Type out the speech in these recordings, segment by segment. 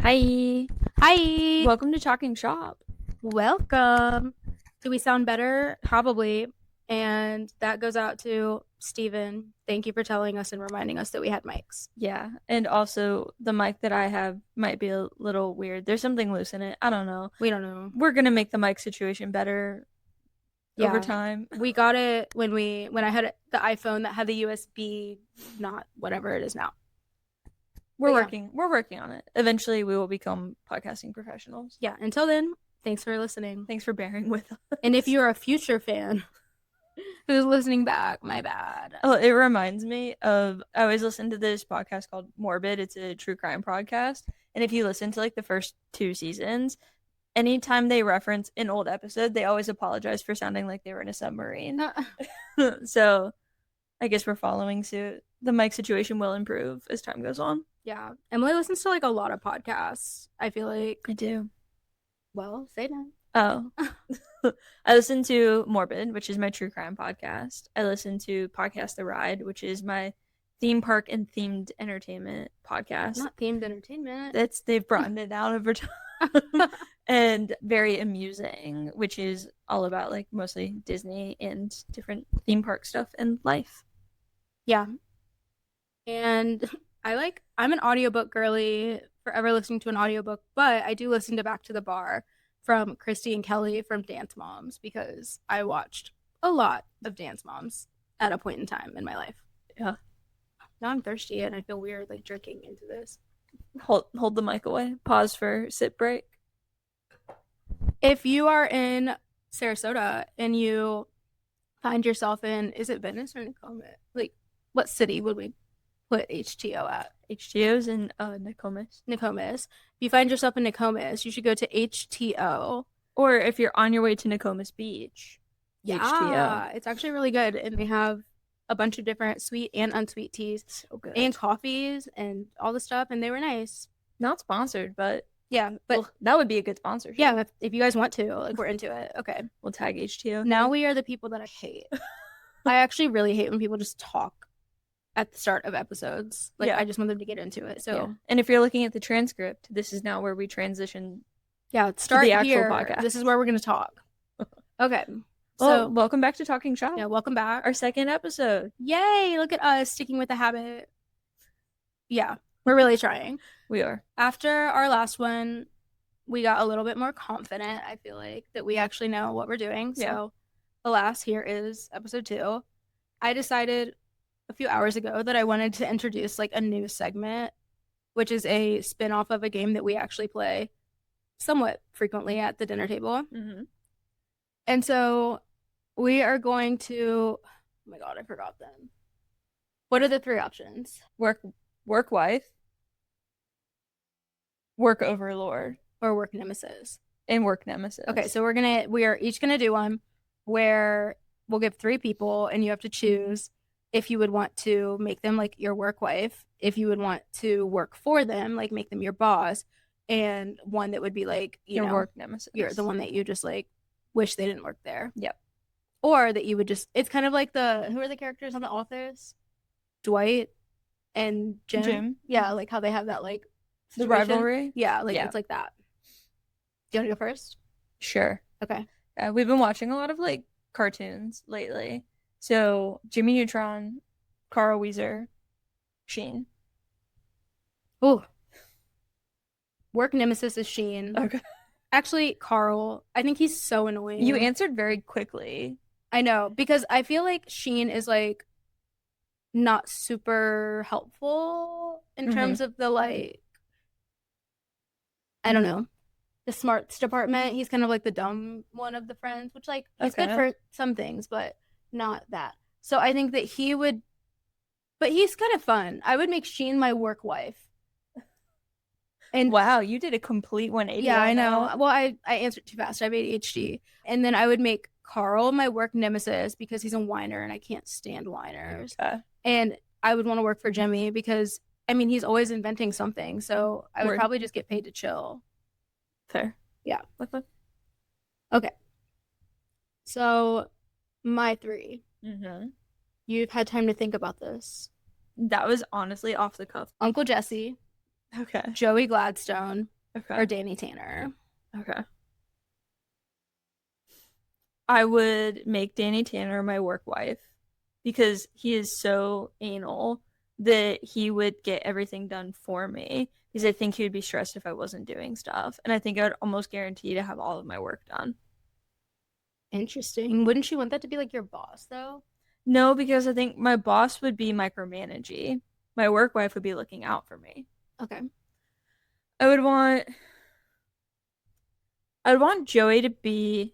Hi. Hi. Welcome to Talking Shoppe. Welcome. Do we sound better? Probably. And that goes out to Steven. Thank you for telling us and reminding us that we had mics. Yeah, and also the mic that I have might be a little weird. There's something loose in it. I don't know. We don't know. We're gonna make the mic situation better over time. We got it when I had the iPhone that had the USB, not whatever it is now. We're working on it. Eventually we will become podcasting professionals. Yeah, until then, thanks for listening. Thanks for bearing with us. And if you're a future fan who's listening back, my bad. Oh, it reminds me of, I always listen to this podcast called Morbid. It's a true crime podcast. And if you listen to like the first 2 seasons, anytime they reference an old episode, they always apologize for sounding like they were in a submarine. So I guess we're following suit. The mic situation will improve as time goes on. Yeah. Emily listens to like a lot of podcasts, I feel like. I do. Well, say that. Oh. I listen to Morbid, which is my true crime podcast. I listen to Podcast The Ride, which is my theme park and themed entertainment podcast. Not themed entertainment. They've broadened it out over time. And Very Amusing, which is all about like mostly Disney and different theme park stuff and life. Yeah. And I'm an audiobook girly, forever listening to an audiobook, but I do listen to Back to the Bar from Christy and Kelly from Dance Moms because I watched a lot of Dance Moms at a point in time in my life. Yeah. Now I'm thirsty and I feel weird like drinking into this. Hold the mic away. Pause for sip break. If you are in Sarasota and you find yourself in, is it Venice or Nokomis? Like, what city would we put HTeoO at? HTeo's in Nokomis. Nokomis. If you find yourself in Nokomis, you should go to HTeoO. Or if you're on your way to Nokomis Beach, yeah, HTeoO. It's actually really good. And they have a bunch of different sweet and unsweet teas. So good. And coffees and all the stuff. And they were nice. Not sponsored, but yeah, but well, that would be a good sponsorship. Yeah, if you guys want to, like, we're into it. Okay. We'll tag HTeoO. Now we are the people that I hate. I actually really hate when people just talk at the start of episodes. Like, yeah. I just want them to get into it. So, yeah. And if you're looking at the transcript, this is now where we transition. Yeah, start to the actual here. Podcast. This is where we're going to talk. Okay. Well, welcome back to Talking Shoppe. Yeah, welcome back. Our second episode. Yay! Look at us sticking with the habit. Yeah, we're really trying. We are. After our last one, we got a little bit more confident, I feel like, that we actually know what we're doing. Yeah. So, alas, here is episode 2. I decided a few hours ago that I wanted to introduce like a new segment, which is a spin-off of a game that we actually play somewhat frequently at the dinner table. Mm-hmm. And so we are going to, oh my God, I forgot them. What are the 3 options? Work wife, work overlord, or work nemesis. And work nemesis. Okay, so we are each gonna do one where we'll give 3 people and you have to choose if you would want to make them like your work wife, if you would want to work for them, like make them your boss, and one that would be like your work nemesis. You're the one that you just like wish they didn't work there. Yep. Or that you would just, it's kind of like who are the characters on The Office? Dwight and Jim. Yeah, like how they have that like situation. The rivalry. Yeah, like it's like that. Do you want to go first? Sure. Okay. We've been watching a lot of like cartoons lately. So Jimmy Neutron, Carl Weezer, Sheen. Ooh. Work nemesis is Sheen. Okay. Actually, Carl, I think he's so annoying. You answered very quickly. I know, because I feel like Sheen is like not super helpful in terms of the like, I don't know, the smarts department. He's kind of like the dumb one of the friends, which like he's good for some things, but not that. So I think that he would, but he's kind of fun. I would make Sheen my work wife. And wow, you did a complete 180. Yeah, I know. Well, I answered too fast. I have ADHD. And then I would make Carl my work nemesis because he's a whiner and I can't stand whiners. Okay. And I would want to work for Jimmy because, I mean, he's always inventing something. So I would probably just get paid to chill. Fair. Yeah. Okay. So my 3. Mm-hmm. You've had time to think about this. That was honestly off the cuff. Uncle Jesse. Okay. Joey Gladstone or Danny Tanner. Okay. I would make Danny Tanner my work wife because he is so anal that he would get everything done for me because I think he would be stressed if I wasn't doing stuff. And I think I would almost guarantee to have all of my work done. Interesting. Wouldn't you want that to be like your boss though? No, because I think my boss would be micromanaging. My work wife would be looking out for me. Okay. I would want Joey to be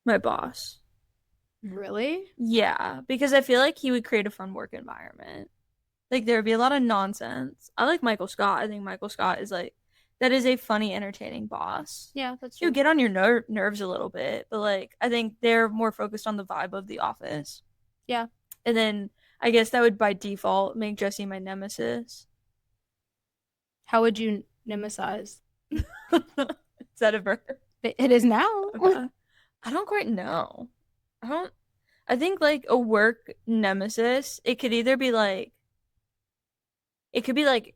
my boss. Really? Yeah, because I feel like he would create a fun work environment. Like there would be a lot of nonsense. I like Michael Scott. I think Michael Scott is like that is a funny, entertaining boss. Yeah, that's He'll true. get on your nerves a little bit, but like I think they're more focused on the vibe of the office. Yeah. And then I guess that would by default make Jesse my nemesis. How would you nemesize? Is that a verb? It is now. Okay. I don't quite know. I think like a work nemesis, it could either be like it could be like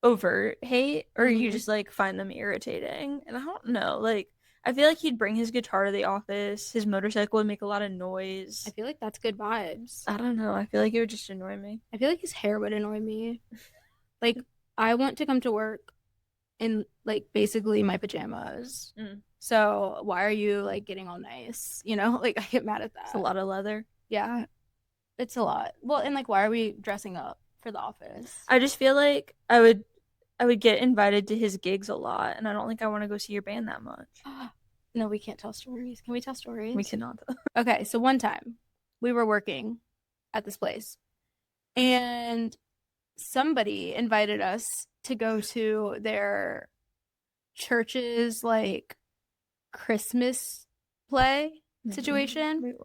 overt hate or you just like find them irritating. And I don't know, like I feel like he'd bring his guitar to the office, his motorcycle would make a lot of noise. I feel like that's good vibes. I don't know. I feel like it would just annoy me. I feel like his hair would annoy me. Like I want to come to work in like basically my pajamas. So why are you like getting all nice? You know, like I get mad at that. It's a lot of leather. Yeah, it's a lot. Well, and like why are we dressing up for the office? I just feel like I would get invited to his gigs a lot, and I don't think I want to go see your band that much. No, we can't tell stories. Can we tell stories? We cannot. Okay, so one time we were working at this place, and somebody invited us to go to their church's like Christmas play situation.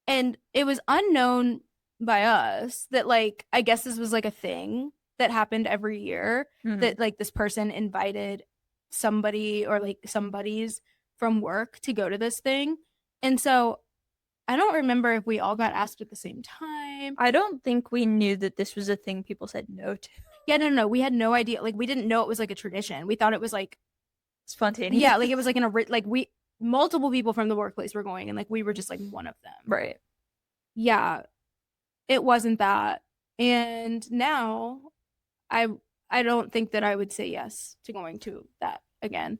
And it was unknown by us that like I guess this was like a thing that happened every year that like this person invited somebody or like some buddies from work to go to this thing. And so I don't remember if we all got asked at the same time. I don't think we knew that this was a thing people said no to. Yeah, no. We had no idea. Like we didn't know it was like a tradition. We thought it was like spontaneous. Yeah, like it was like like multiple people from the workplace were going and like we were just like one of them. Right. Yeah. It wasn't that. And now I don't think that I would say yes to going to that again.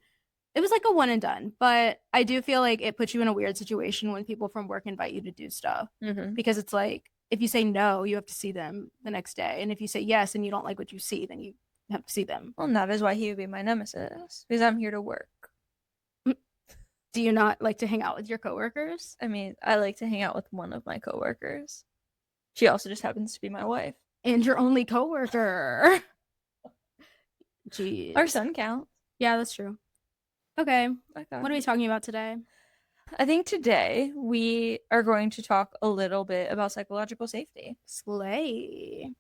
It was like a one and done, but I do feel like it puts you in a weird situation when people from work invite you to do stuff because it's like if you say no, you have to see them the next day, and if you say yes and you don't like what you see, then you have to see them. Well, that is why he would be my nemesis because I'm here to work. Do you not like to hang out with your coworkers? I mean, I like to hang out with one of my coworkers. She also just happens to be my wife. And your only coworker. Jeez. Our son counts. Yeah, that's true. Okay. What are we talking about today? I think today we are going to talk a little bit about psychological safety. Slay.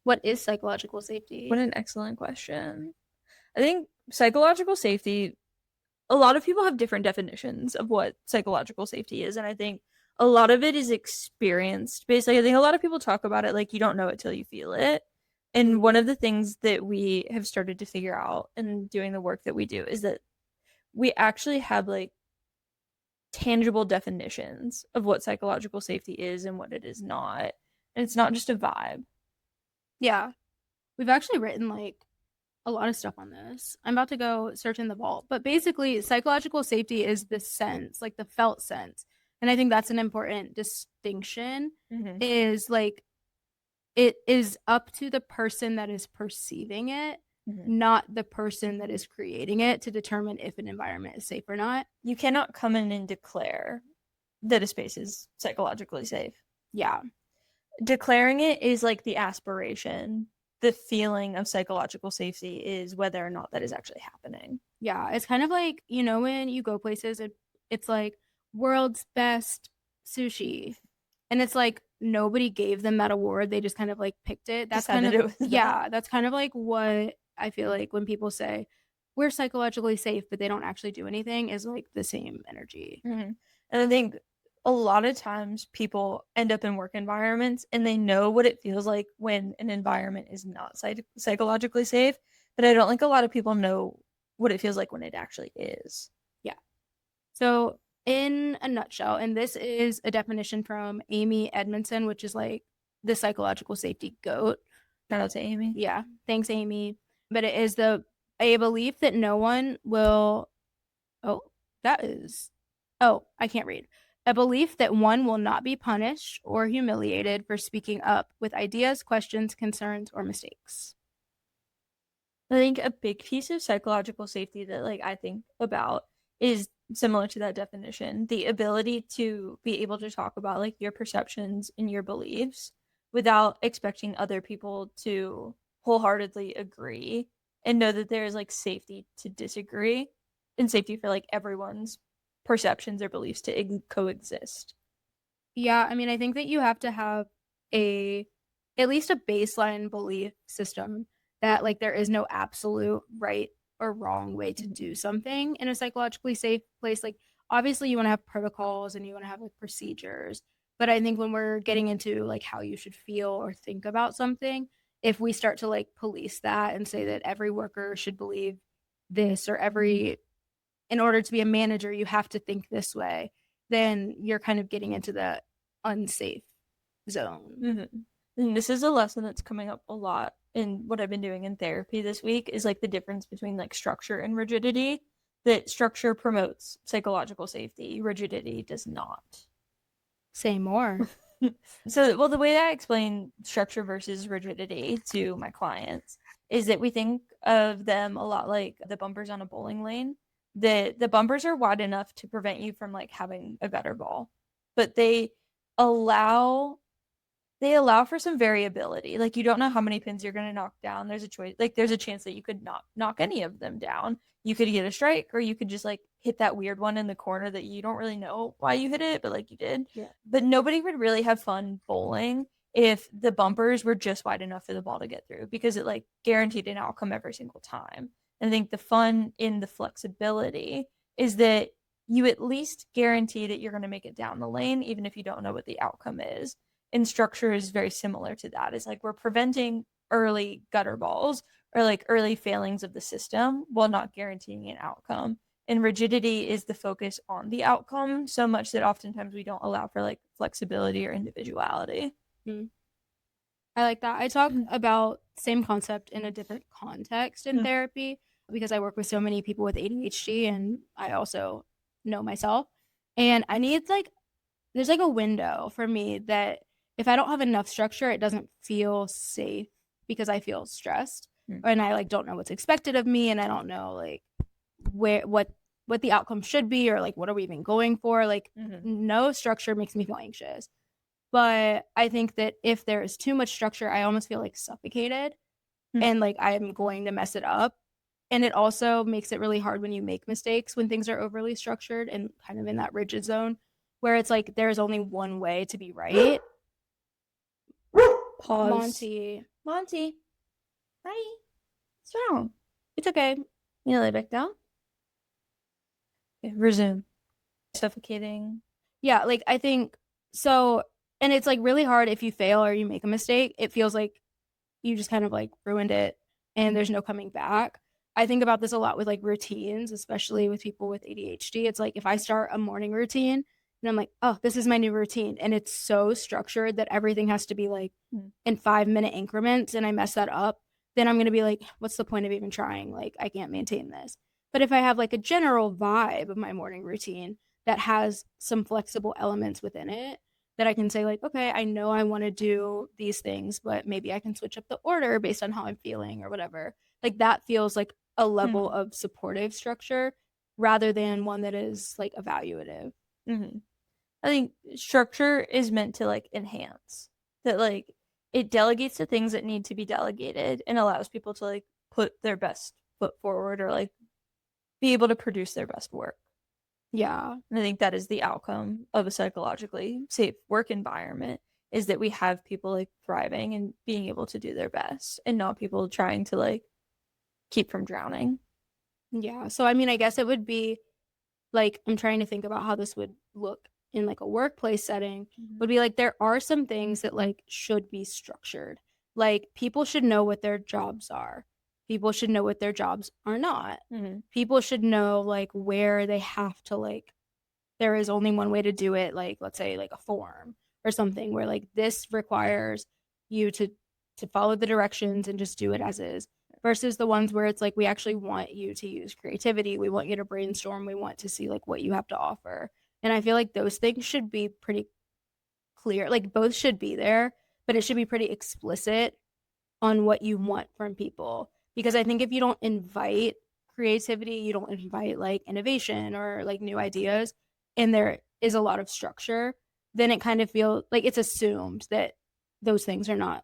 What is psychological safety? What an excellent question. I think psychological safety, a lot of people have different definitions of what psychological safety is. And I think a lot of it is experienced. Basically, I think a lot of people talk about it like you don't know it till you feel it. And one of the things that we have started to figure out in doing the work that we do is that we actually have like tangible definitions of what psychological safety is and what it is not. And it's not just a vibe. Yeah. We've actually written like a lot of stuff on this. I'm about to go search in the vault. But basically, psychological safety is the sense, like the felt sense. And I think that's an important distinction is like it is up to the person that is perceiving it, not the person that is creating it to determine if an environment is safe or not. You cannot come in and declare that a space is psychologically safe. Yeah. Declaring it is like the aspiration. The feeling of psychological safety is whether or not that is actually happening. Yeah. It's kind of like, you know, when you go places, it's like world's best sushi. And it's like nobody gave them that award. They just kind of like picked it. That's kind of, yeah, that's kind of like what I feel like when people say we're psychologically safe, but they don't actually do anything is like the same energy. And I think a lot of times people end up in work environments and they know what it feels like when an environment is not psychologically safe but I don't think a lot of people know what it feels like when it actually is. Yeah. So in a nutshell, and this is a definition from Amy Edmondson, which is like the psychological safety goat. Shout out to Amy. Yeah. Thanks, Amy. But it is a belief that no one will, I can't read. A belief that one will not be punished or humiliated for speaking up with ideas, questions, concerns, or mistakes. I think a big piece of psychological safety that like I think about is similar to that definition, the ability to be able to talk about like your perceptions and your beliefs without expecting other people to wholeheartedly agree and know that there is like safety to disagree and safety for like everyone's perceptions or beliefs to coexist. Yeah, I mean, I think that you have to have at least a baseline belief system that like there is no absolute right or wrong way to do something in a psychologically safe place. Like obviously you want to have protocols and you want to have like procedures, but I think when we're getting into like how you should feel or think about something, if we start to like police that and say that every worker should believe this, or in order to be a manager you have to think this way, then you're kind of getting into the unsafe zone. Mm-hmm. And this is a lesson that's coming up a lot in what I've been doing in therapy this week, is like the difference between like structure and rigidity. That structure promotes psychological safety, rigidity does not. Say more. So, well, the way that I explain structure versus rigidity to my clients is that we think of them a lot like the bumpers on a bowling lane. The bumpers are wide enough to prevent you from like having a gutter ball, but allow they allow for some variability. Like you don't know how many pins you're going to knock down. There's a choice. Like there's a chance that you could not knock any of them down. You could get a strike, or you could just like hit that weird one in the corner that you don't really know why you hit it, but like you did. Yeah. But nobody would really have fun bowling if the bumpers were just wide enough for the ball to get through, because it like guaranteed an outcome every single time. And I think the fun in the flexibility is that you at least guarantee that you're going to make it down the lane, even if you don't know what the outcome is. And structure is very similar to that. It's like we're preventing early gutter balls or like early failings of the system while not guaranteeing an outcome. And rigidity is the focus on the outcome so much that oftentimes we don't allow for like flexibility or individuality. Mm-hmm. I like that. I talk about same concept in a different context in therapy, because I work with so many people with ADHD and I also know myself. And I need like, there's like a window for me that if I don't have enough structure, it doesn't feel safe because I feel stressed and I like don't know what's expected of me, and I don't know like what the outcome should be, or like what are we even going for. Like no structure makes me feel anxious. But I think that if there is too much structure, I almost feel like suffocated and like I'm going to mess it up. And it also makes it really hard when you make mistakes when things are overly structured and kind of in that rigid zone where it's like there's only one way to be right. Pause. Monty. Hi. What's wrong? It's okay. You lay back down? Okay, resume. Suffocating. Yeah, like I think so. And it's like really hard if you fail or you make a mistake. It feels like you just kind of like ruined it and there's no coming back. I think about this a lot with like routines, especially with people with ADHD. It's like if I start a morning routine and I'm like, oh, this is my new routine, and it's so structured that everything has to be like in 5-minute increments, and I mess that up, then I'm going to be like, what's the point of even trying? Like, I can't maintain this. But if I have like a general vibe of my morning routine that has some flexible elements within it, that I can say like, okay, I know I want to do these things, but maybe I can switch up the order based on how I'm feeling or whatever. Like that feels like a level of supportive structure rather than one that is like evaluative. I think structure is meant to like enhance that, like it delegates the things that need to be delegated and allows people to like put their best foot forward or like be able to produce their best work. Yeah. And I think that is the outcome of a psychologically safe work environment, is that we have people like thriving and being able to do their best and not people trying to like keep from drowning. Yeah. So, I mean, I guess it would be like, I'm trying to think about how this would look in like a workplace setting, would be like, there are some things that like should be structured. Like people should know what their jobs are. People should know what their jobs are not. Mm-hmm. People should know like where they have to like, there is only one way to do it, like let's say like a form or something where like this requires you to follow the directions and just do it as is, versus the ones where it's like we actually want you to use creativity, we want you to brainstorm, we want to see like what you have to offer. And I feel like those things should be pretty clear, like both should be there, but it should be pretty explicit on what you want from people, because I think if you don't invite creativity, you don't invite like innovation or like new ideas, and there is a lot of structure, then it kind of feels like it's assumed that those things are not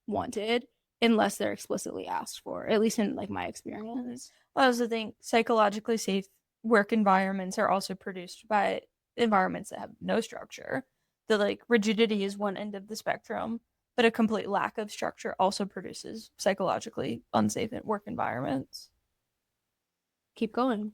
wanted unless they're explicitly asked for, at least in like my experience. Well, I also think psychologically safe work environments are also produced by environments that have no structure. The like rigidity is one end of the spectrum, but a complete lack of structure also produces psychologically unsafe work environments. Keep going.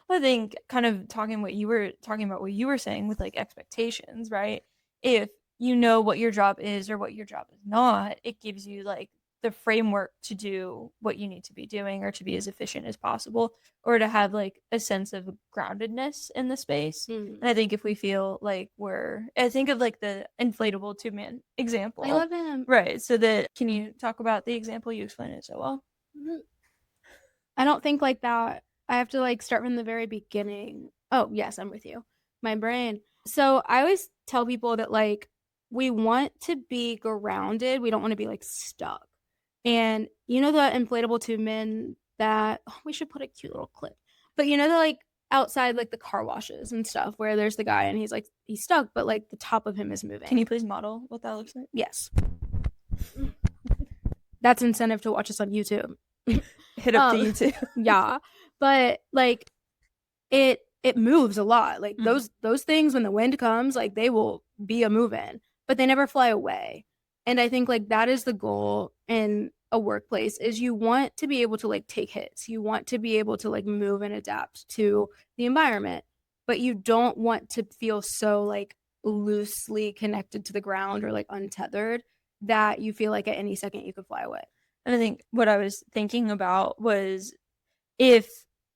I think kind of talking what you were talking about, what you were saying with like expectations, right? If you know what your job is or what your job is not, it gives you like the framework to do what you need to be doing or to be as efficient as possible or to have like a sense of groundedness in the space. And I think if we feel like I think of like the inflatable 2-man example. I love him. Right. So can you talk about the example? You explained it so well. I don't think like that. I have to like start from the very beginning. Oh, yes, I'm with you. My brain. So I always tell people that like we want to be grounded. We don't want to be like stuck. And you know the inflatable 2 men that we should put a cute little clip. But you know the like outside like the car washes and stuff where there's the guy and he's stuck, but like the top of him is moving. Can you please model what that looks like? Yes. That's incentive to watch us on YouTube. Hit up the YouTube. Yeah. But like it moves a lot. Like those things when the wind comes, like they will be a moving, but they never fly away. And I think like that is the goal in a workplace, is you want to be able to like take hits. You want to be able to like move and adapt to the environment, but you don't want to feel so like loosely connected to the ground or like untethered that you feel like at any second you could fly away. And I think what I was thinking about was if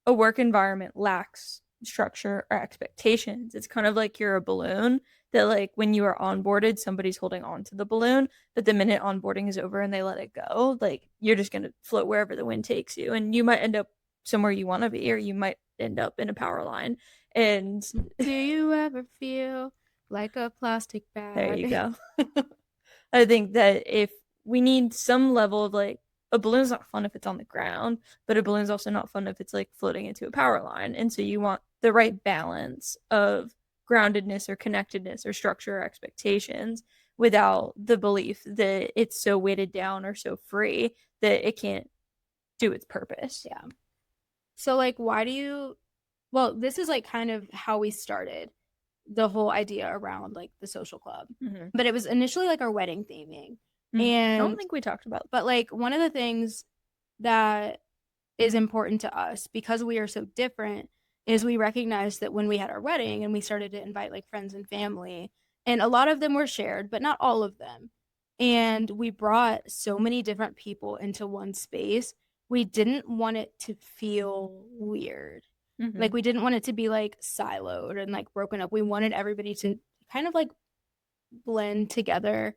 a work environment lacks structure or expectations, it's kind of like you're a balloon that like when you are onboarded, somebody's holding on to the balloon, but the minute onboarding is over and they let it go, like you're just going to float wherever the wind takes you, and you might end up somewhere you want to be, or you might end up in a power line. And do you ever feel like a plastic bag? There you go. I think that if we need some level of like, a balloon's not fun if it's on the ground, but a balloon's also not fun if it's like floating into a power line. And so you want the right balance of groundedness or connectedness or structure or expectations without the belief that it's so weighted down or so free that it can't do its purpose. Yeah. So like this is like kind of how we started the whole idea around like the social club. But it was initially like our wedding theming. And I don't think we talked about, but like one of the things that is important to us because we are so different is we recognized that when we had our wedding and we started to invite like friends and family, and a lot of them were shared, but not all of them. And we brought so many different people into one space. We didn't want it to feel weird. Like we didn't want it to be like siloed and like broken up. We wanted everybody to kind of like blend together.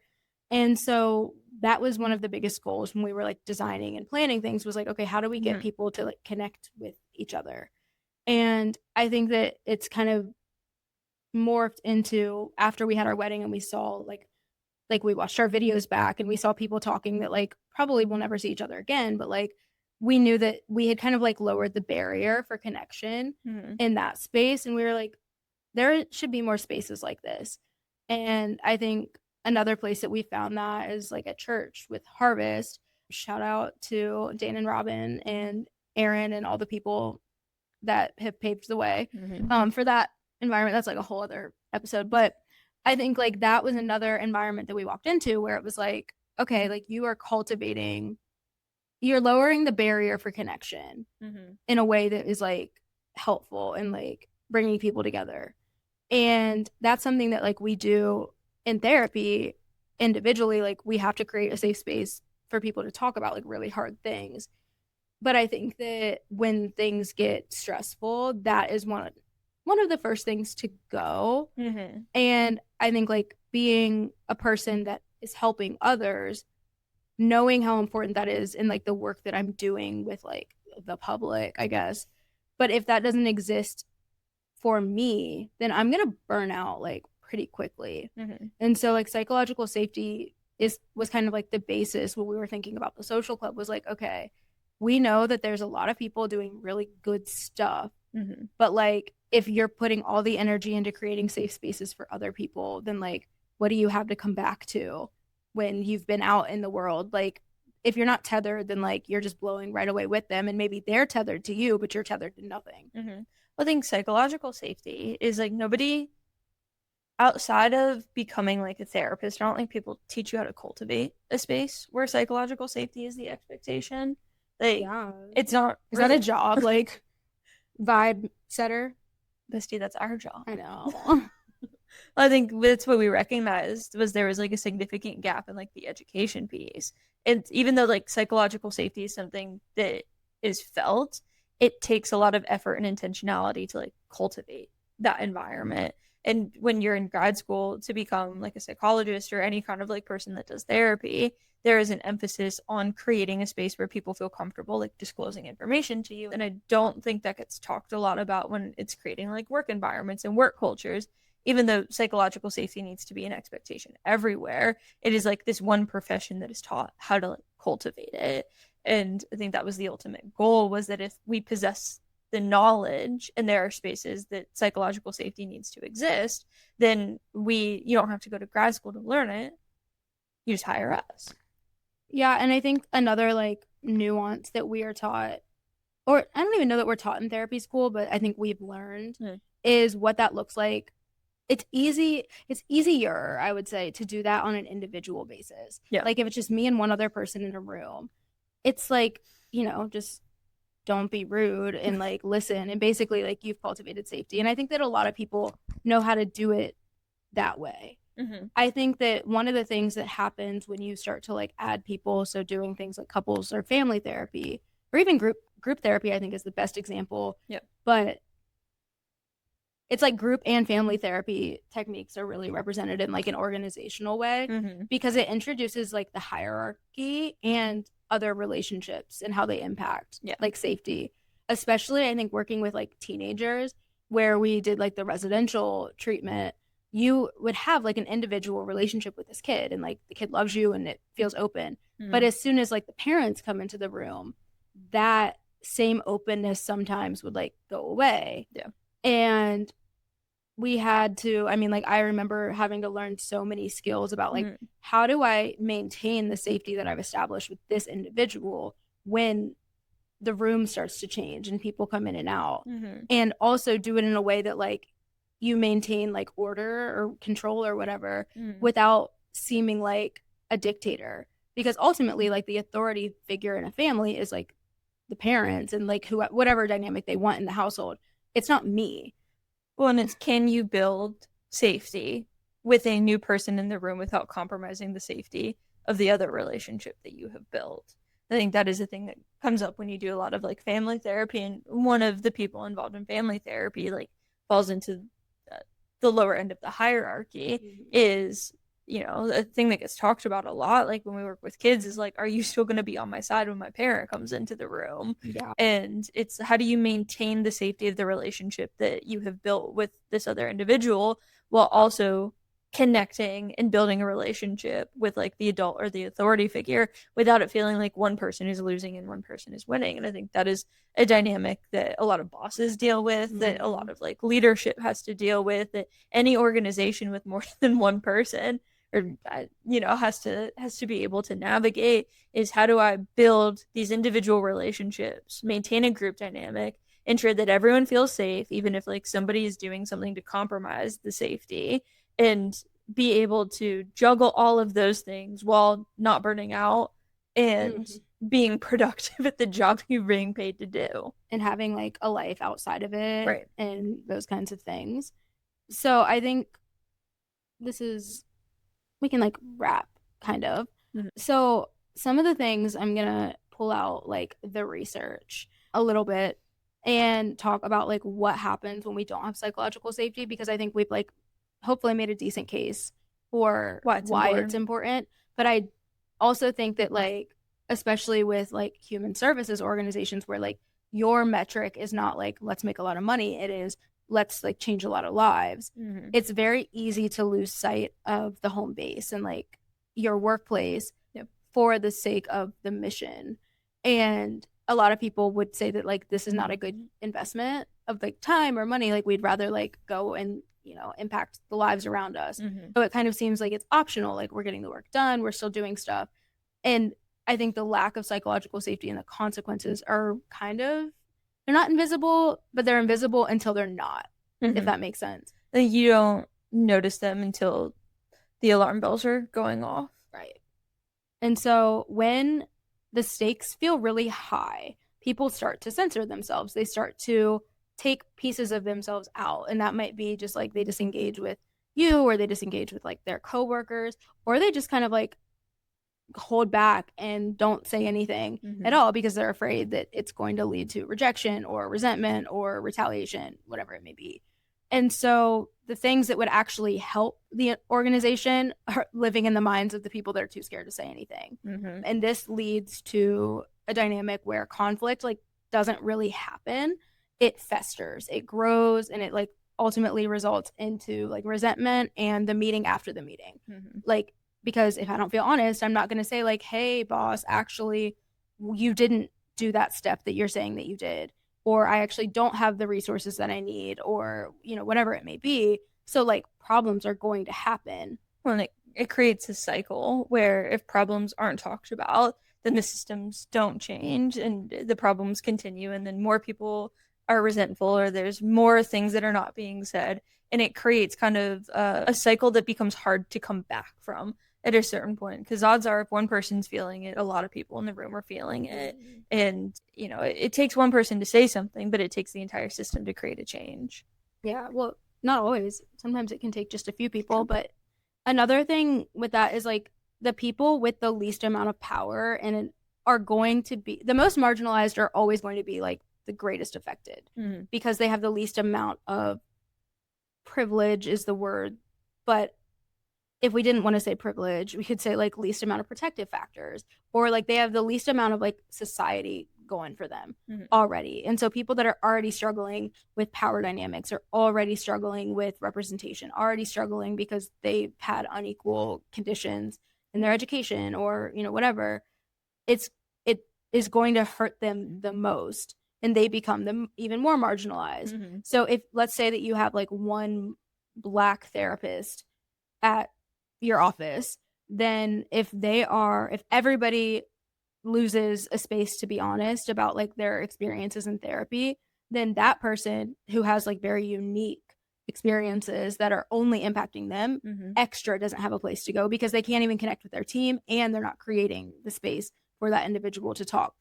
And so that was one of the biggest goals when we were like designing and planning things, was like, okay, how do we get people to like connect with each other? And I think that it's kind of morphed into, after we had our wedding and we saw like we watched our videos back and we saw people talking that like probably will never see each other again, but like we knew that we had kind of like lowered the barrier for connection in that space. And we were like, there should be more spaces like this. And I think another place that we found that is like at church with Harvest. Shout out to Dane and Robin and Aaron and all the people that have paved the way for that environment. That's like a whole other episode. But I think like that was another environment that we walked into where it was like, okay, like you are you're lowering the barrier for connection in a way that is like helpful and like bringing people together. And that's something that like we do in therapy individually. Like we have to create a safe space for people to talk about like really hard things. But I think that when things get stressful, that is one of the first things to go. Mm-hmm. And I think like being a person that is helping others, knowing how important that is in like the work that I'm doing with like the public, I guess. But if that doesn't exist for me, then I'm gonna burn out like pretty quickly. Mm-hmm. And so like psychological safety was kind of like the basis when we were thinking about the social club was like, okay, we know that there's a lot of people doing really good stuff, Mm-hmm. but like if you're putting all the energy into creating safe spaces for other people, then like what do you have to come back to when you've been out in the world? Like if you're not tethered, then like you're just blowing right away with them, and maybe they're tethered to you, but you're tethered to nothing. Mm-hmm. I think psychological safety is like nobody outside of becoming like a therapist. I don't think people teach you how to cultivate a space where psychological safety is the expectation. Like, Yeah. it's not. Is that a job? Like vibe setter? Bestie, that's our job. I know. I think that's what we recognized was there was like a significant gap in like the education piece. And even though like psychological safety is something that is felt, it takes a lot of effort and intentionality to like cultivate that environment. And when you're in grad school to become like a psychologist or any kind of like person that does therapy, there is an emphasis on creating a space where people feel comfortable like disclosing information to you. And I don't think that gets talked a lot about when it's creating like work environments and work cultures. Even though psychological safety needs to be an expectation everywhere, it is like this one profession that is taught how to like cultivate it. And I think that was the ultimate goal, was that if we possess the knowledge and there are spaces that psychological safety needs to exist, then you don't have to go to grad school to learn it. You just hire us. Yeah, and I think another like nuance that we are taught, or I don't even know that we're taught in therapy school, but I think we've learned is what that looks like. It's easier, I would say, to do that on an individual basis. Yeah. Like if it's just me and one other person in a room, it's like, just don't be rude and like listen, and basically like you've cultivated safety. And I think that a lot of people know how to do it that way. Mm-hmm. I think that one of the things that happens when you start to like add people, so doing things like couples or family therapy or even group therapy, I think is the best example. Yep. But it's like group and family therapy techniques are really represented in like an organizational way, because it introduces like the hierarchy and other relationships and how they impact like safety. Especially I think working with like teenagers, where we did like the residential treatment, you would have like an individual relationship with this kid and like the kid loves you and it feels open. But as soon as like the parents come into the room, that same openness sometimes would like go away. Yeah. And we had to, I mean, like I remember having to learn so many skills about like how do I maintain the safety that I've established with this individual when the room starts to change and people come in and out, and also do it in a way that like you maintain like order or control or whatever without seeming like a dictator, because ultimately like the authority figure in a family is like the parents and like whatever dynamic they want in the household. It's not me. Well, and it's, can you build safety with a new person in the room without compromising the safety of the other relationship that you have built? I think that is a thing that comes up when you do a lot of like family therapy, and one of the people involved in family therapy like falls into the lower end of the hierarchy is, a thing that gets talked about a lot, like when we work with kids, is like, are you still going to be on my side when my parent comes into the room? Yeah. And it's, how do you maintain the safety of the relationship that you have built with this other individual while also connecting and building a relationship with like the adult or the authority figure without it feeling like one person is losing and one person is winning. And I think that is a dynamic that a lot of bosses deal with, that a lot of like leadership has to deal with, that any organization with more than one person or has to be able to navigate, is how do I build these individual relationships, maintain a group dynamic, ensure that everyone feels safe even if like somebody is doing something to compromise the safety, and be able to juggle all of those things while not burning out and being productive at the job you're being paid to do and having like a life outside of it, right, and those kinds of things. So I think we can like wrap kind of. So some of the things I'm gonna pull out like the research a little bit and talk about like what happens when we don't have psychological safety, because I think we've like hopefully made a decent case for why it's important. But I also think that like, especially with like human services organizations where like your metric is not like let's make a lot of money, it is let's like change a lot of lives. It's very easy to lose sight of the home base and like your workplace for the sake of the mission. And a lot of people would say that like this is not a good investment of like time or money. Like we'd rather like go and impact the lives around us. So it kind of seems like it's optional. Like we're getting the work done, we're still doing stuff. And I think the lack of psychological safety and the consequences are kind of, they're not invisible, but they're invisible until they're not, if that makes sense. Like you don't notice them until the alarm bells are going off. Right. And so when the stakes feel really high, people start to censor themselves. They start to take pieces of themselves out. And that might be just like they disengage with you, or they disengage with like their coworkers, or they just kind of like hold back and don't say anything at all because they're afraid that it's going to lead to rejection or resentment or retaliation, whatever it may be. And so the things that would actually help the organization are living in the minds of the people that are too scared to say anything. And this leads to a dynamic where conflict like doesn't really happen. It festers, it grows, and it like ultimately results into like resentment and the meeting after the meeting. Like, because if I don't feel honest, I'm not going to say like, hey boss, actually you didn't do that step that you're saying that you did, or I actually don't have the resources that I need, or whatever it may be. So like problems are going to happen. Well, it creates a cycle where if problems aren't talked about, then the systems don't change and the problems continue, and then more people are resentful, or there's more things that are not being said, and it creates kind of a cycle that becomes hard to come back from at a certain point, because odds are if one person's feeling it, a lot of people in the room are feeling it. And it takes one person to say something, but it takes the entire system to create a change. Yeah, well, not always. Sometimes it can take just a few people. But another thing with that is like the people with the least amount of power and are going to be the most marginalized, are always going to be like the greatest affected because they have the least amount of privilege is the word. But if we didn't want to say privilege, we could say like least amount of protective factors, or like they have the least amount of like society going for them already. And so people that are already struggling with power dynamics are already struggling with representation, already struggling because they've had unequal conditions in their education or whatever. It is going to hurt them the most, and they become them even more marginalized. So if let's say that you have like one Black therapist at your office, then if everybody loses a space to be honest about like their experiences in therapy, then that person who has like very unique experiences that are only impacting them extra doesn't have a place to go because they can't even connect with their team, and they're not creating the space for that individual to talk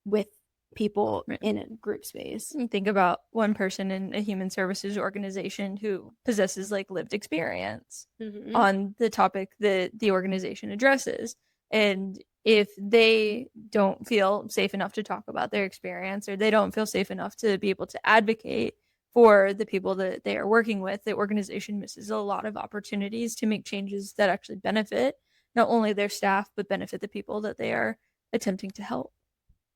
with people in a group space. You think about one person in a human services organization who possesses like lived experience on the topic that the organization addresses, and if they don't feel safe enough to talk about their experience, or they don't feel safe enough to be able to advocate for the people that they are working with, the organization misses a lot of opportunities to make changes that actually benefit not only their staff but benefit the people that they are attempting to help.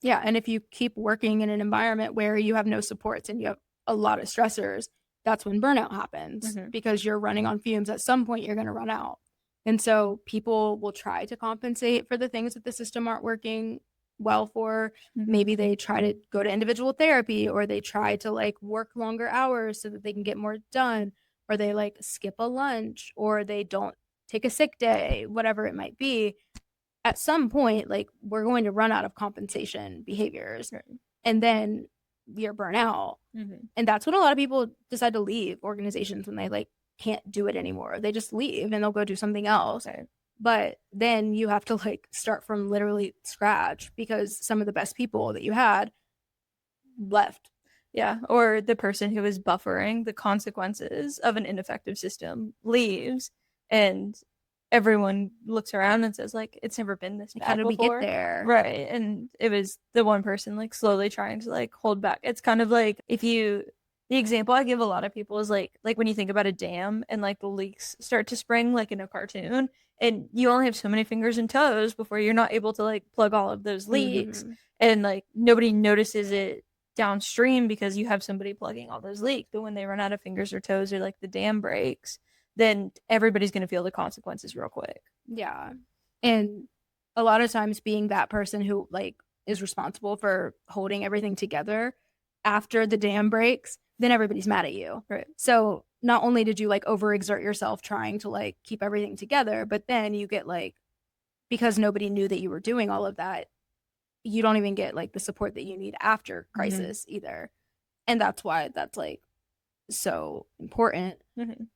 Yeah, and if you keep working in an environment where you have no supports and you have a lot of stressors, that's when burnout happens because you're running on fumes. At some point, you're going to run out. And so people will try to compensate for the things that the system aren't working well for. Maybe they try to go to individual therapy, or they try to like work longer hours so that they can get more done, or they like skip a lunch, or they don't take a sick day, whatever it might be. At some point, like we're going to run out of compensation behaviors, and then you're burnt out. And that's when a lot of people decide to leave organizations, when they like can't do it anymore. They just leave and they'll go do something else. But then you have to like start from literally scratch because some of the best people that you had left. Yeah, or the person who is buffering the consequences of an ineffective system leaves, and everyone looks around and says like it's never been this bad How did before. we get there? Right. And it was the one person like slowly trying to like hold back. It's kind of like the example I give a lot of people is like when you think about a dam and like the leaks start to spring like in a cartoon, and you only have so many fingers and toes before you're not able to like plug all of those leaks. And like nobody notices it downstream because you have somebody plugging all those leaks. But when they run out of fingers or toes, or like the dam breaks, then everybody's going to feel the consequences real quick. Yeah. And a lot of times being that person who like is responsible for holding everything together after the dam breaks, then everybody's mad at you. Right. So not only did you like overexert yourself trying to like keep everything together, but then you get like, because nobody knew that you were doing all of that, you don't even get like the support that you need after crisis either. And that's why that's like so important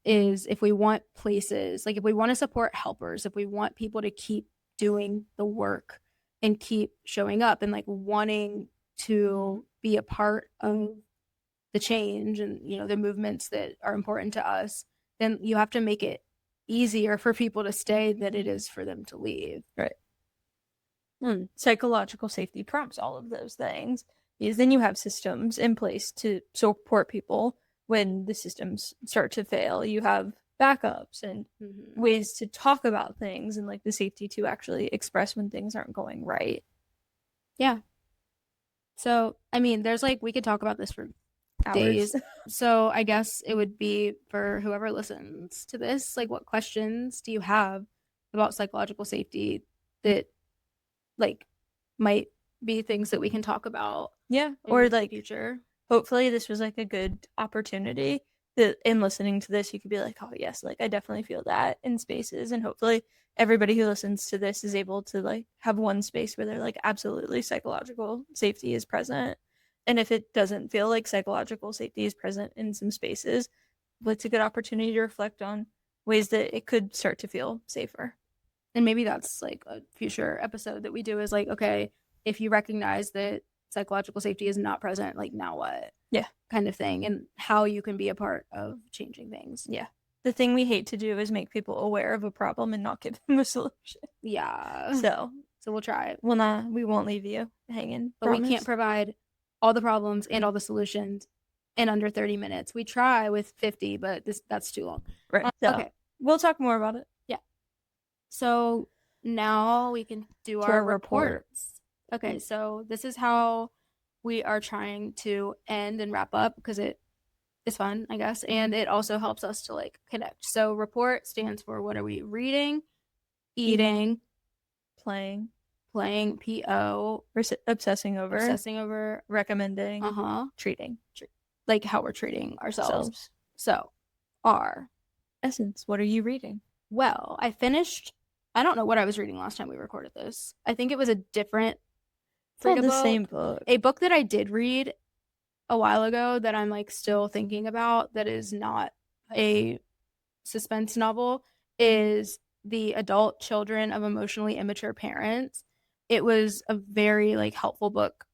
is if we want places, like if we want to support helpers, if we want people to keep doing the work and keep showing up and like wanting to be a part of the change and, you know, the movements that are important to us, then you have to make it easier for people to stay than it is for them to leave. Right. Psychological safety trumps all of those things, because then you have systems in place to support people when the systems start to fail. You have backups and ways to talk about things, and like the safety to actually express when things aren't going right. Yeah. So, I mean, there's like, we could talk about this for days. So I guess it would be for whoever listens to this, like, what questions do you have about psychological safety that like might be things that we can talk about? Yeah. Or like future. Hopefully this was like a good opportunity that in listening to this, you could be like, oh yes, like I definitely feel that in spaces. And hopefully everybody who listens to this is able to like have one space where they're like, absolutely psychological safety is present. And if it doesn't feel like psychological safety is present in some spaces, it's a good opportunity to reflect on ways that it could start to feel safer. And maybe that's like a future episode that we do is like, okay, if you recognize that psychological safety is not present, like now what? Yeah. Kind of thing, and how you can be a part of changing things. Yeah. The thing we hate to do is make people aware of a problem and not give them a solution. Yeah. So we'll try. We won't leave you hanging. But promise. We can't provide all the problems and all the solutions in under 30 minutes. We try with 50, but that's too long. Right. So okay. We'll talk more about it. Yeah. So now we can do our reports. Okay, so this is how we are trying to end and wrap up because it is fun, I guess, and it also helps us to like connect. So report stands for what are we reading, eating, playing, P.O., obsessing over, recommending, treating, like how we're treating ourselves. So R, essence, what are you reading? Well, I don't know what I was reading last time we recorded this. I think it was a different same book. A book that I did read a while ago that I'm like still thinking about that is not a suspense novel is The Adult Children of Emotionally Immature Parents. It was a very like helpful book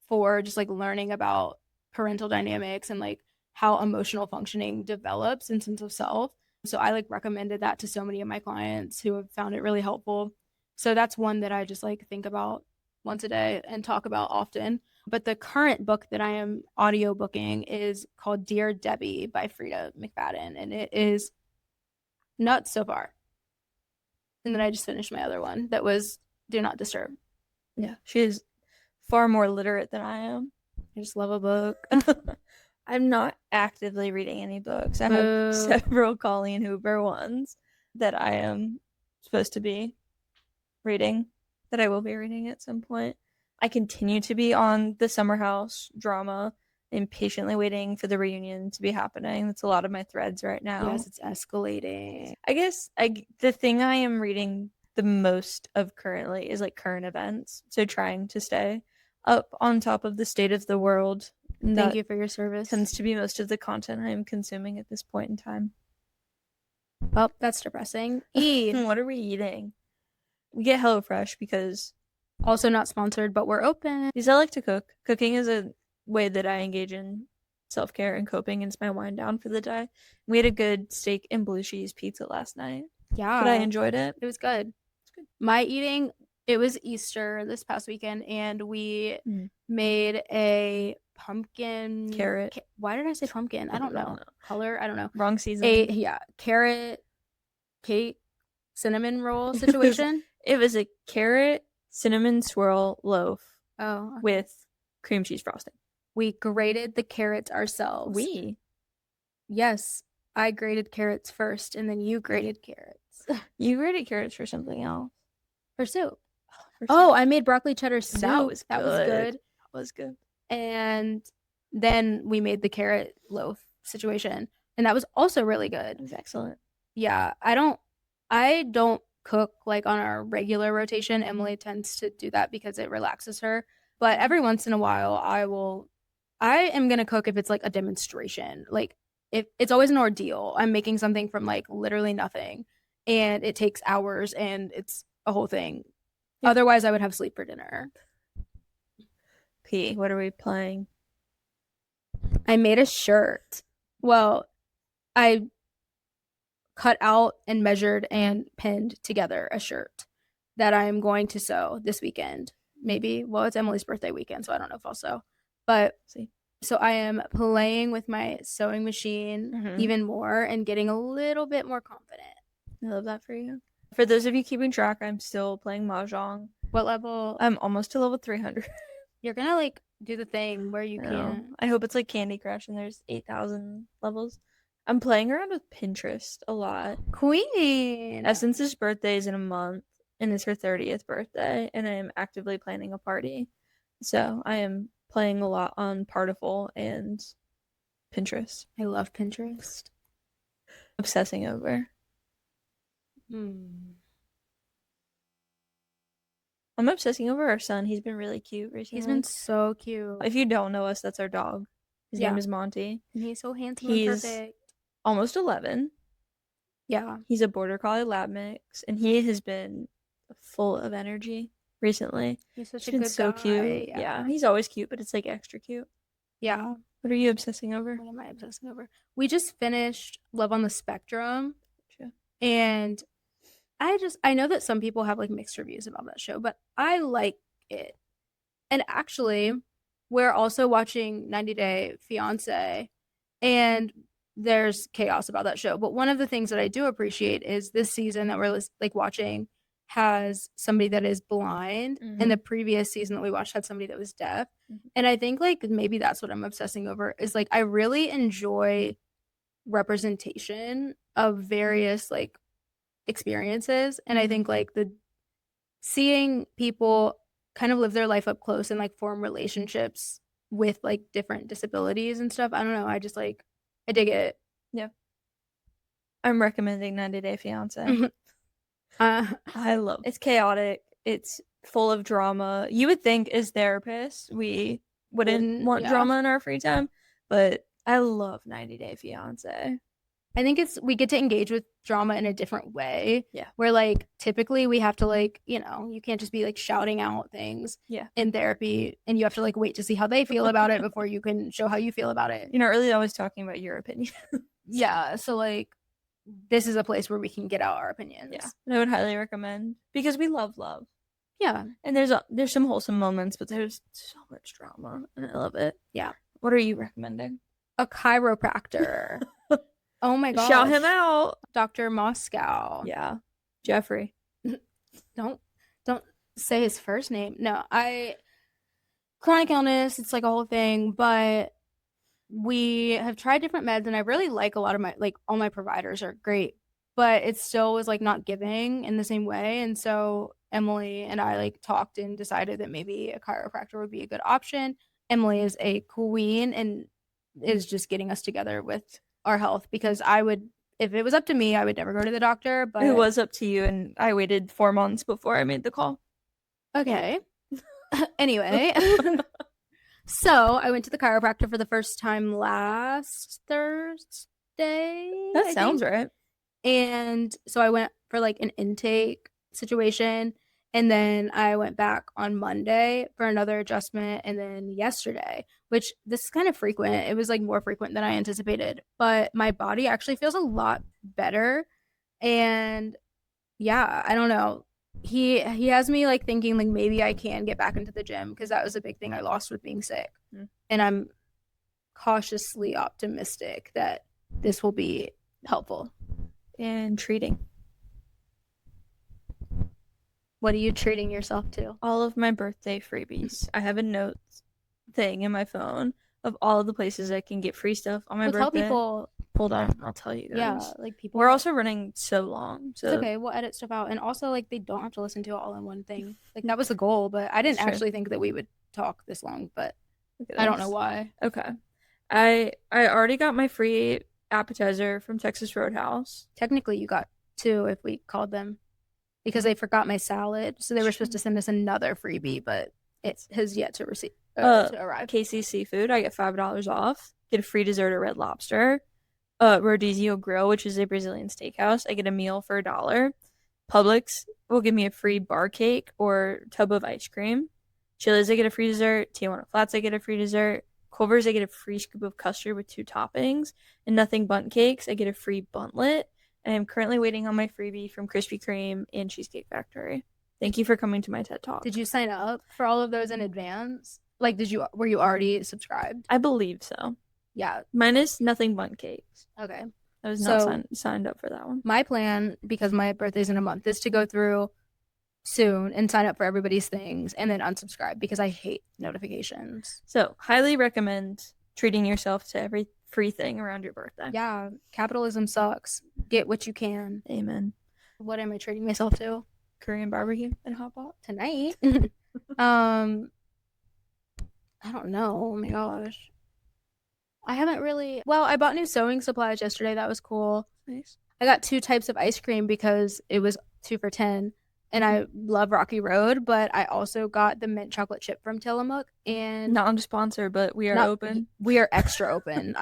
for just like learning about parental dynamics and like how emotional functioning develops in sense of self. So I like recommended that to so many of my clients who have found it really helpful. So that's one that I just like think about once a day and talk about often. But the current book that I am audiobooking is called Dear Debbie by Frida McFadden, and it is nuts so far. And then I just finished my other one that was Do Not Disturb. Yeah, she is far more literate than I am. I just love a book. I'm not actively reading any books. I have several Colleen Hoover ones that I am supposed to be reading, that I will be reading at some point. I continue to be on the Summer House drama, impatiently waiting for the reunion to be happening. That's a lot of my threads right now. Yes, it's escalating. I guess the thing I am reading the most of currently is like current events. So trying to stay up on top of the state of the world. Thank you for your service. Tends to be most of the content I am consuming at this point in time. Well, that's depressing. E. What are we eating? We get HelloFresh because... Also not sponsored, but we're open. Because I like to cook. Cooking is a way that I engage in self-care and coping, and it's my wind down for the day. We had a good steak and blue cheese pizza last night. Yeah. But I enjoyed it. It was good. It's good. My eating, it was Easter this past weekend, and we made a pumpkin carrot. Why did I say pumpkin? I don't know. Color, I don't know. Wrong season. Carrot cake cinnamon roll situation. It was a carrot cinnamon swirl loaf. Oh, okay. With cream cheese frosting. We grated the carrots ourselves. Yes, I grated carrots first, and then you grated carrots. You grated carrots for something else. For soup. I made broccoli cheddar soup. That was good. That was good. And then we made the carrot loaf situation, and that was also really good. It was excellent. Yeah, I don't cook like on our regular rotation. Emily tends to do that because it relaxes her. But every once in a while, I am gonna cook if it's like a demonstration. Like if it's always an ordeal. I'm making something from like literally nothing, and it takes hours, and it's a whole thing. Yeah. Otherwise, I would have sleep for dinner. P, what are we playing? I made a shirt. Well, I cut out and measured and pinned together a shirt that I'm going to sew this weekend. Maybe. Well, it's Emily's birthday weekend, so I don't know if I'll sew. But so I am playing with my sewing machine even more and getting a little bit more confident. I love that for you. For those of you keeping track, I'm still playing Mahjong. What level? I'm almost to level 300. You're gonna like do the thing where you can. I hope it's like Candy Crush and there's 8,000 levels. I'm playing around with Pinterest a lot. Queen! Essence's birthday is in a month, and it's her 30th birthday, and I am actively planning a party. So I am playing a lot on Partiful and Pinterest. I love Pinterest. Obsessing over. I'm obsessing over our son. He's been really cute recently. He's been so cute. If you don't know us, that's our dog. His name is Monty. And he's so handsome and perfect. Almost 11. Yeah. He's a border collie lab mix, and he has been full of energy recently. He's such a good so guy. Cute. Yeah, he's always cute, but it's like extra cute. Yeah. What are you obsessing over? What am I obsessing over? We just finished Love on the Spectrum. Sure. And I know that some people have like mixed reviews about that show, but I like it. And actually, we're also watching 90 Day Fiancé, and there's chaos about that show. But one of the things that I do appreciate is this season that we're like watching has somebody that is blind, and the previous season that we watched had somebody that was deaf. And I think like maybe that's what I'm obsessing over is like I really enjoy representation of various like experiences, and I think like the seeing people kind of live their life up close and like form relationships with like different disabilities and stuff. I don't know, I just like I dig it. Yeah, I'm recommending 90 Day Fiancé. I love it's chaotic, it's full of drama. You would think as therapists we wouldn't want drama in our free time, but I love 90 Day Fiancé. I think we get to engage with drama in a different way. Yeah. Where like typically we have to like, you know, you can't just be like shouting out things in therapy, and you have to like wait to see how they feel about it before you can show how you feel about it. You're not really always talking about your opinion. Yeah. So like this is a place where we can get out our opinions. Yeah. And I would highly recommend because we love love. Yeah. And there's some wholesome moments, but there's so much drama and I love it. Yeah. What are you recommending? A chiropractor. Oh my gosh. Shout him out. Dr. Moscow. Yeah. Jeffrey. Don't say his first name. No, chronic illness, it's like a whole thing, but we have tried different meds, and I really like a lot of all my providers are great, but it still was like not giving in the same way. And so Emily and I like talked and decided that maybe a chiropractor would be a good option. Emily is a queen and is just getting us together with our health, because if it was up to me, I would never go to the doctor, but it was up to you, and I waited 4 months before I made the call. Okay. Anyway, so I went to the chiropractor for the first time last Thursday. That sounds right. And so I went for like an intake situation, and then I went back on Monday for another adjustment, and then yesterday, which this is kind of frequent. It was like more frequent than I anticipated, but my body actually feels a lot better. And yeah, I don't know. He has me like thinking like maybe I can get back into the gym because that was a big thing I lost with being sick. And I'm cautiously optimistic that this will be helpful. And treating. What are you treating yourself to? All of my birthday freebies. I have a notes thing in my phone of all of the places I can get free stuff on my birthday. Tell people. Hold on, I'll tell you guys. Yeah, like people. We're also running so long, so it's okay. We'll edit stuff out, and also like they don't have to listen to it all in one thing. Like that was the goal, but I didn't actually think that we would talk this long. But I don't know why. Okay, I already got my free appetizer from Texas Roadhouse. Technically, you got 2 if we called them, because they forgot my salad, so they were supposed to send us another freebie, but it has yet to receive to arrive. KC Seafood, I get $5 off. Get a free dessert at Red Lobster. Rodizio Grill, which is a Brazilian steakhouse, I get a meal for $1. Publix will give me a free bar cake or tub of ice cream. Chili's, I get a free dessert. Tijuana Flats, I get a free dessert. Culver's, I get a free scoop of custard with 2 toppings. And Nothing Bundt Cakes, I get a free buntlet. And I'm currently waiting on my freebie from Krispy Kreme and Cheesecake Factory. Thank you for coming to my TED Talk. Did you sign up for all of those in advance? Like, were you already subscribed? I believe so. Yeah. Mine is Nothing Bundt Cakes. Okay. I was not signed up for that one. My plan, because my birthday's in a month, is to go through soon and sign up for everybody's things and then unsubscribe because I hate notifications. So, highly recommend treating yourself to every free thing around your birthday. Yeah. Capitalism sucks. Get what you can. Amen. What am I treating myself to? Korean barbecue and hot pot tonight. I don't know. Oh my gosh. I haven't really. Well, I bought new sewing supplies yesterday. That was cool. Nice. I got 2 types of ice cream because it was 2 for $10. And I love Rocky Road, but I also got the mint chocolate chip from Tillamook. And not a sponsor, but we are open. We are extra open.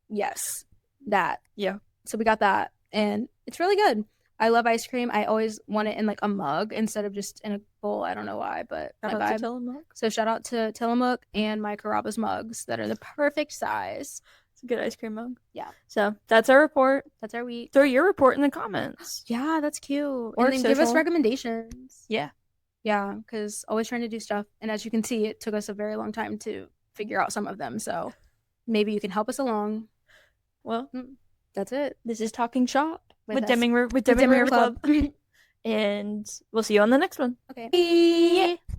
Yes, that. Yeah. So we got that, and it's really good. I love ice cream. I always want it in like a mug instead of just in a bowl. I don't know why, but shout out to Tillamook. So shout out to Tillamook and my Carrabba's mugs that are the perfect size. It's a good ice cream mug. Yeah. So that's our report. That's our week. Throw your report in the comments. Yeah, that's cute. Or and then give us recommendations. Yeah. Yeah, because always trying to do stuff. And as you can see, it took us a very long time to figure out some of them. So maybe you can help us along. Well, that's it. This is Talking Shoppe with Deming-Rivers Club. And we'll see you on the next one. Okay. Bye.